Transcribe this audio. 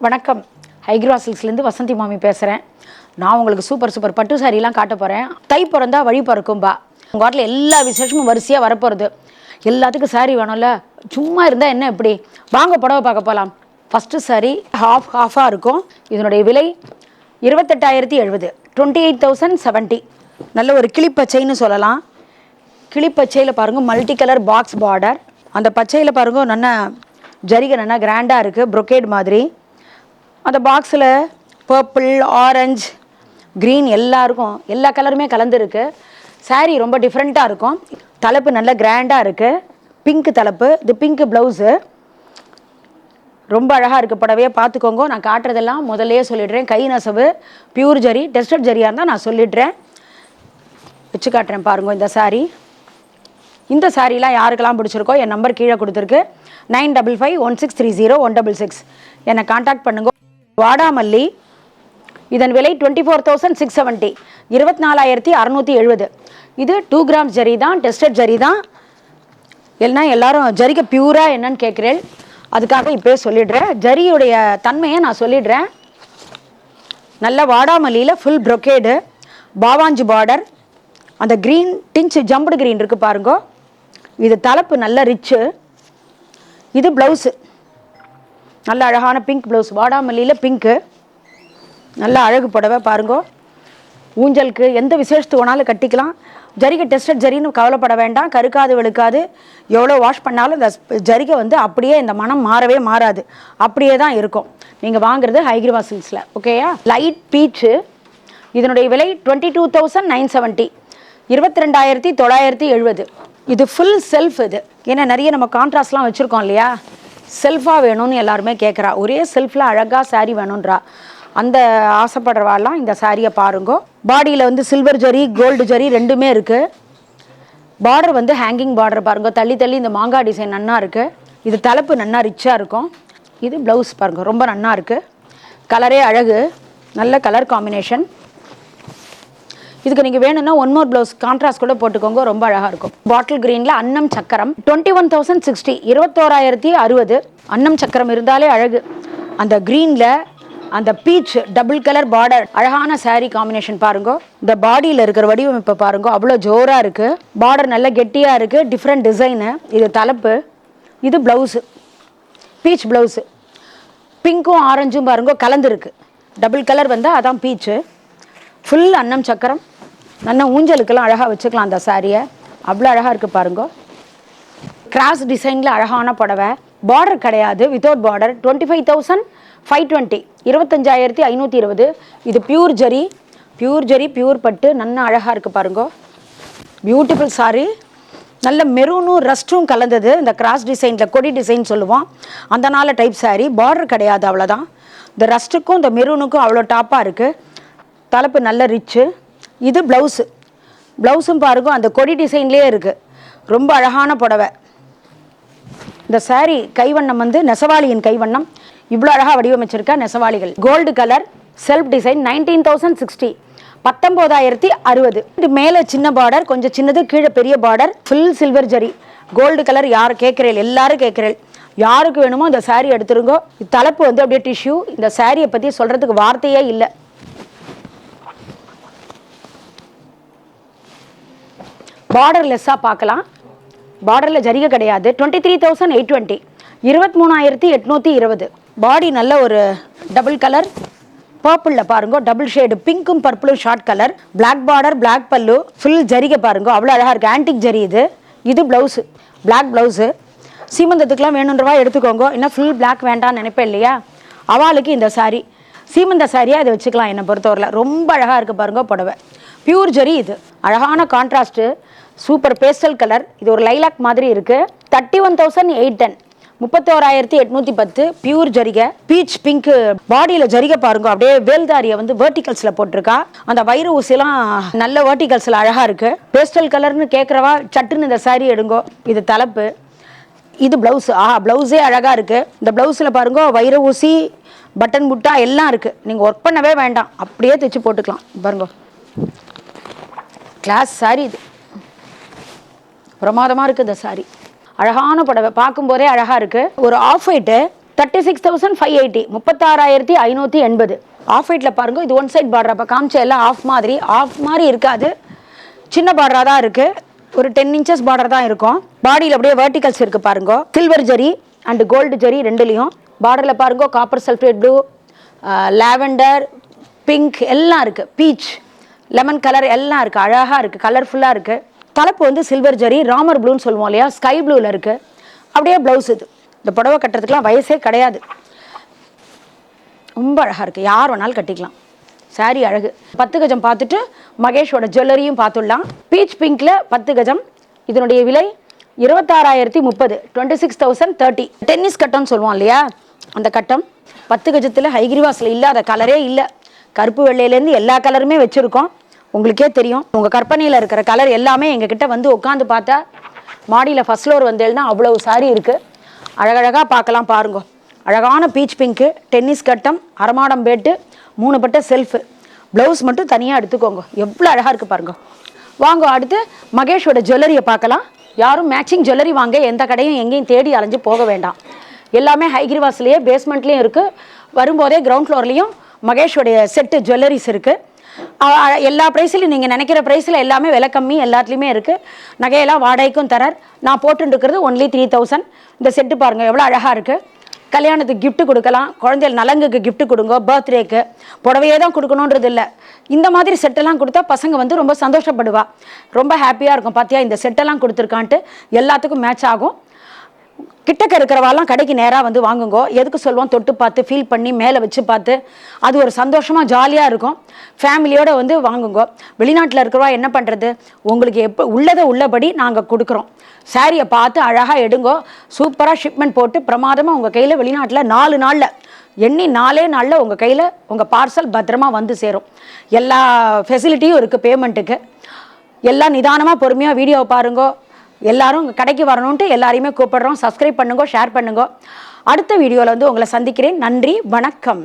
வணக்கம். ஹைக்ரா சில்க்ஸ்லேருந்து வசந்தி மாமி பேசுகிறேன். நான் உங்களுக்கு சூப்பர் பட்டு சாரிலாம் காட்ட போகிறேன். தை பிறந்தா வழி பிறக்கும்பா. உங்கள் வாட்டில் எல்லா விசேஷமும் வரிசையாக வரப்போகிறது. எல்லாத்துக்கும் சாரி வேணும்ல, சும்மா இருந்தால் என்ன இப்படி வாங்க புடவை பார்க்க போகலாம். ஃபஸ்ட்டு சாரி ஹாஃபாக இருக்கும். இதனுடைய விலை 28,070, 28,070. நல்ல ஒரு கிளிப்பச்சைன்னு சொல்லலாம். கிளிப்பச்சையில் பாருங்கள், மல்டி கலர் பாக்ஸ் பார்டர். அந்த பச்சையில் பாருங்கள், நல்ல ஜரிகை நல்லா கிராண்டாக இருக்குது, ப்ரொக்கேட் மாதிரி. அந்த பாக்ஸில் பர்பிள், ஆரஞ்சு, க்ரீன் எல்லா கலருமே கலந்துருக்கு. சாரீ ரொம்ப டிஃப்ரெண்ட்டாக இருக்கும். தலைப்பு நல்ல கிராண்டாக இருக்குது, பிங்க் தலைப்பு. இது பிங்க் ப்ளவுஸு, ரொம்ப அழகாக இருக்குது. புடவையே பார்த்துக்கோங்க. நான் காட்டுறதெல்லாம் முதல்லையே சொல்லிடுறேன். கை நெசவு, பியூர் ஜரி, டெஸ்டட் ஜரியாக இருந்தால் நான் சொல்லிடுறேன். வச்சு காட்டுறேன் பாருங்க. இந்த சாரீலாம் யாருக்கெல்லாம் பிடிச்சிருக்கோ என் நம்பர் கீழே கொடுத்துருக்கு. 9551630166. என்னை கான்டாக்ட் பண்ணுங்க. வாடாமல்லி, இதன் விலை 24,670, 24,670. இது 2 கிராம்ஸ் ஜரி தான், டெஸ்டட் ஜரி தான். எல்லாரும் ஜரிகை பியூராக என்னன்னு கேட்குறேன், அதுக்காக இப்போ சொல்லிடுறேன். ஜரியுடைய தன்மையை நான் சொல்லிடுறேன். நல்ல வாடாமல்லியில் ஃபுல் ப்ரொக்கேடு, பாவாஞ்சி பார்டர். அந்த க்ரீன் டிஞ்சு ஜம்புடு க்ரீன் இருக்குது பாருங்க. இது தலைப்பு நல்ல ரிச்சு. இது ப்ளவுஸு நல்ல அழகான பிங்க் ப்ளவுஸ், வாடாமல்லியில் பிங்க்கு. நல்ல அழகு புடவை பாருங்க. ஊஞ்சலுக்கு எந்த விசேஷத்துக்கு வேணாலும் கட்டிக்கலாம். ஜரிகை டெஸ்டட் ஜரின்னு கவலைப்பட வேண்டாம். கருக்காது வெளுக்காது. எவ்வளோ வாஷ் பண்ணாலும் இந்த ஜரிகை அப்படியே இந்த மனம் மாறவே மாறாது, அப்படியே தான் இருக்கும். நீங்கள் வாங்குறது ஹைக்ரா சில்க்ஸில். ஓகேயா? Light beach. இதனுடைய விலை 22,970, 22,970. இது ஃபுல் செல்ஃப். இது ஏன்னா நிறைய நம்ம கான்ட்ராஸ்ட்லாம் வச்சுருக்கோம் இல்லையா, செல்ஃபாக வேணும்னு எல்லாருமே கேட்குறா. ஒரே செல்ஃபில் அழகாக சாரீ வேணுன்றா. அந்த ஆசைப்படுறவாலாம் இந்த சாரியை பாருங்க. பாடியில் சில்வர் ஜரி, கோல்டு ஜரி ரெண்டுமே இருக்குது. பார்டர் ஹேங்கிங் பார்டர் பாருங்க. தள்ளி இந்த மாங்காய் டிசைன் நன்னா இருக்குது. இது தலைப்பு நன்னா ரிச்சாக இருக்கும். இது ப்ளவுஸ் பாருங்கள், ரொம்ப நன்னா இருக்குது. கலரே அழகு, நல்ல கலர் காம்பினேஷன். இதுக்கு நீங்கள் வேணும்னா ஒன் மோர் ப்ளவுஸ் கான்ட்ராஸ்ட் கூட போட்டுக்கோங்க, ரொம்ப அழகாக இருக்கும். பாட்டில் க்ரீனில் அன்னம் சக்கரம், 21,060, 21,060. அன்னம் சக்கரம் இருந்தாலே அழகு. அந்த க்ரீனில் அந்த பீச் டபுள் கலர் பார்டர், அழகான சாரீ காம்பினேஷன் பாருங்க. இந்த பாடியில் இருக்கிற வடிவமைப்பை பாருங்க, அவ்வளோ ஜோராக இருக்குது. பார்டர் நல்ல கெட்டியாக இருக்குது, டிஃப்ரெண்ட் டிசைனு. இது தலைப்பு. இது ப்ளவுஸு, பீச் ப்ளவுஸு. பிங்க்கும் ஆரஞ்சும் பாருங்க கலந்துருக்கு. டபுள் கலர் அதான் பீச்சு. ஃபுல் அன்னம் சக்கரம். நல்ல ஊஞ்சலுக்கெல்லாம் அழகாக வச்சுக்கலாம் அந்த சாரியை, அவ்வளோ அழகாக இருக்குது பாருங்க. கிராஸ் டிசைனில் அழகான புடவை. பார்டர் கிடையாது, வித்தவுட் பார்டர். 25,520, 25,520. இது பியூர் ஜரி, பியூர் பட்டு. நல்ல அழகாக இருக்குது பாருங்க. Beautiful sorry. நல்ல மெரூனும் ரஸ்ட்டும் கலந்தது. இந்த கிராஸ் டிசைனில் கொடி டிசைன் சொல்லுவோம், அந்த நாள் டைப் சாரி. பார்டர் கிடையாது, அவ்வளோதான். இந்த ரஸ்ட்டுக்கும் இந்த மெரூனுக்கும் அவ்வளோ டாப்பாக இருக்குது. தலைப்பு நல்ல ரிச்சு. இது ப்ளவுஸும் பாருங்க, அந்த கொடி டிசைன்லேயே இருக்குது. ரொம்ப அழகான புடவை. இந்த சாரீ கைவண்ணம் நெசவாளியின் கைவண்ணம். இவ்வளோ அழகாக வடிவமைச்சிருக்கா நெசவாளிகள். Gold colour self design. 19,060, 19,060. இது மேலே சின்ன பார்டர், கொஞ்சம் சின்னது, கீழே பெரிய border. Full silver zari, gold colour. யார் கேட்குறேன், எல்லாரும் கேட்குறேன். யாருக்கு வேணுமோ இந்த சாரீ எடுத்துருங்கோ. தலைப்பு அப்படியே டிஷ்யூ. இந்த சாரியை பற்றி சொல்கிறதுக்கு வார்த்தையே இல்லை. பார்டர்லெஸ்ஸாக பார்க்கலாம். பார்டரில் ஜரிகை கிடையாது. 23,820, 23,820. பாடி நல்ல ஒரு டபுள் கலர் பர்பிளில் பாருங்க, டபுள் ஷேடு பிங்க்கும் பர்பிளும் short colour. Black border, black pallu, full ஜரிகை பாருங்க, அவ்வளோ அழகாக இருக்குது. ஆன்டிக் ஜரி இது. இது ப்ளவுஸு, பிளாக் ப்ளவுஸு. சீமந்தத்துக்குலாம் வேணுன்றவா எடுத்துக்கோங்க. இன்னும் ஃபுல் பிளாக் வேண்டாம்னு நினைப்பேன் இல்லையா, அவளுக்கு இந்த சாரீ சீமந்த சாரியாக இதை வச்சுக்கலாம். என்னை பொறுத்தவரையில் ரொம்ப அழகாக இருக்குது பாருங்க புடவை. பியூர் ஜரி. இது அழகான கான்ட்ராஸ்ட்டு, சூப்பர் பேஸ்டல் கலர். இது ஒரு லைலாக் மாதிரி இருக்குது. 31,810, 31,810. பியூர் ஜரிகை, பீச் பிங்க். பாடியில் ஜரிகை பாருங்க, அப்படியே வேல்தாரியை வேர்டிகல்ஸில் போட்டிருக்கா. அந்த வயிறு ஊசிலாம் நல்ல வேர்டிகல்ஸில் அழகாக இருக்குது. பேஸ்டல் கலர்னு கேட்குறவா சட்டுன்னு இந்த சாரீ எடுங்கோ. இது தலைப்பு. இது ப்ளவுஸு. ப்ளவுஸே அழகாக இருக்குது. இந்த ப்ளவுஸில் பாருங்க, வயிறு ஊசி, பட்டன் புட்டா எல்லாம் இருக்குது. நீங்கள் ஒர்க் பண்ணவே வேண்டாம், அப்படியே தைச்சு போட்டுக்கலாம் பாருங்க. கிளாஸ் சாரீ இது, பிரமாதமாக இருக்குது இந்த சாரீ. அழகான புடவை, பார்க்கும்போதே அழகாக இருக்குது. ஒரு ஆஃப் ஒயிட்டு 36,580, 36,580. ஆஃப் ஒயிட்டில் பாருங்கள், இது ஒன் சைட் பார்டர். அப்போ காமிச்ச எல்லாம் ஆஃப் மாதிரி இருக்காது, சின்ன பார்டராக தான் இருக்குது. ஒரு 10 inches பார்டர் தான் இருக்கும். பாடியில் அப்படியே வெர்டிகல்ஸ் இருக்குது பாருங்க. Silver zari and gold zari ரெண்டுலேயும். பார்டரில் பாருங்க, copper sulphate blue, lavender, pink எல்லாம் இருக்குது. பீச், லெமன் கலர் எல்லாம் இருக்குது. அழகாக இருக்குது, கலர்ஃபுல்லாக இருக்குது. தலைப்பு வந்து சில்வர் ஜரி, ராமர் ப்ளூன்னு சொல்லுவோம் இல்லையா, ஸ்கை ப்ளூவில் இருக்குது. அப்படியே ப்ளவுஸ். இது இந்த புடவை கட்டுறதுக்குலாம் வயசே கிடையாது, ரொம்ப அழகாக இருக்குது, யார் வேணாலும் கட்டிக்கலாம். சாரி அழகு. 10 கஜம் பார்த்துட்டு மகேஷோட ஜுவல்லரியும் பார்த்துடலாம். பீச் பிங்க்கில் 10 கஜம். இதனுடைய விலை 26,030, 26,030. டென்னிஸ் கட்டம்னு சொல்லுவோம் இல்லையா, அந்த கட்டம் 10 கஜத்தில் ஹைகிரிவாஸில் இல்லாத கலரே இல்லை. கருப்பு வெள்ளையிலேருந்து எல்லா கலருமே வச்சுருக்கோம். உங்களுக்கே தெரியும், உங்கள் கற்பனையில் இருக்கிற கலர் எல்லாமே எங்ககிட்ட வந்து உட்காந்து பார்த்தா, மாடியில் ஃபஸ்ட் ஃப்ளோர் வந்தேன்னா அவ்வளவு சாரி இருக்குது. அழகழகாக பார்க்கலாம் பாருங்க. அழகான பீச் பிங்க்கு, டென்னிஸ் கட்டம், அரமாடம் பேட்டு, 3 பட்டை செல்ஃபு. ப்ளவுஸ் மட்டும் தனியாக எடுத்துக்கோங்க, எவ்வளோ அழகாக இருக்குது பாருங்க. வாங்க அடுத்து மகேஷோட ஜுவல்லரியை பார்க்கலாம். யாரும் மேட்சிங் ஜுவல்லரி வாங்க எந்த கடையும் எங்கேயும் தேடி அலைஞ்சு போக வேண்டாம். எல்லாமே ஹைகிரிவாஸ்லேயே பேஸ்மெண்ட்லேயும் இருக்குது. வரும்போதே கிரவுண்ட் ஃப்ளோர்லேயும் மகேஷோடைய செட்டு ஜுவல்லரிஸ் இருக்குது. எல்லா ப்ரைஸ்லையும் நீங்கள் நினைக்கிற ப்ரைஸில் எல்லாமே விலை கம்மி, எல்லாத்துலேயுமே இருக்குது. நகையெல்லாம் வாடகைக்கும் தரார். நான் போட்டுருக்கிறது ஒன்லி 3,000. இந்த செட்டு பாருங்கள் எவ்வளோ அழகாக இருக்குது. கல்யாணத்துக்கு கிஃப்ட்டு கொடுக்கலாம், குழந்தைகள் நலங்குக்கு கிஃப்ட்டு கொடுங்க, பர்த்டேக்கு. புடவையே தான் கொடுக்கணுன்றது இல்லை, இந்த மாதிரி செட்டெல்லாம் கொடுத்தா பசங்க வந்து ரொம்ப சந்தோஷப்படுவா, ரொம்ப ஹாப்பியாக இருக்கும். பார்த்தியா இந்த செட்டெல்லாம் கொடுத்துருக்கான்ட்டு, எல்லாத்துக்கும் மேட்ச் ஆகும். கிட்டக்க இருக்கிறவாலாம் கடைக்கு நேராக வந்து வாங்குங்கோ. எதுக்கு சொல்லுவோம், தொட்டு பார்த்து ஃபீல் பண்ணி மேலே வச்சு பார்த்து அது ஒரு சந்தோஷமாக ஜாலியாக இருக்கும். ஃபேமிலியோடு வந்து வாங்குங்கோ. வெளிநாட்டில் இருக்கிறவா என்ன பண்ணுறது, உங்களுக்கு எப்போ உள்ளதை உள்ளபடி நாங்கள் கொடுக்குறோம். சாரியை பார்த்து அழகாக எடுங்கோ. சூப்பராக ஷிப்மெண்ட் போட்டு பிரமாதமாக உங்கள் கையில் வெளிநாட்டில் 4 நாளில் எண்ணி 4 நாளில் உங்கள் கையில் உங்கள் பார்சல் பத்திரமா வந்து சேரும். எல்லா ஃபெசிலிட்டியும் இருக்குது பேமெண்ட்டுக்கு. எல்லாம் நிதானமாக பொறுமையாக வீடியோவை பாருங்கோ. எல்லாரும் கடைக்கு வரணுன்ட்டு எல்லாரையுமே கூப்பிடுறோம். சப்ஸ்கிரைப் பண்ணுங்க, ஷேர் பண்ணுங்க. அடுத்த வீடியோவில் வந்து உங்களை சந்திக்கிறேன். நன்றி, வணக்கம்.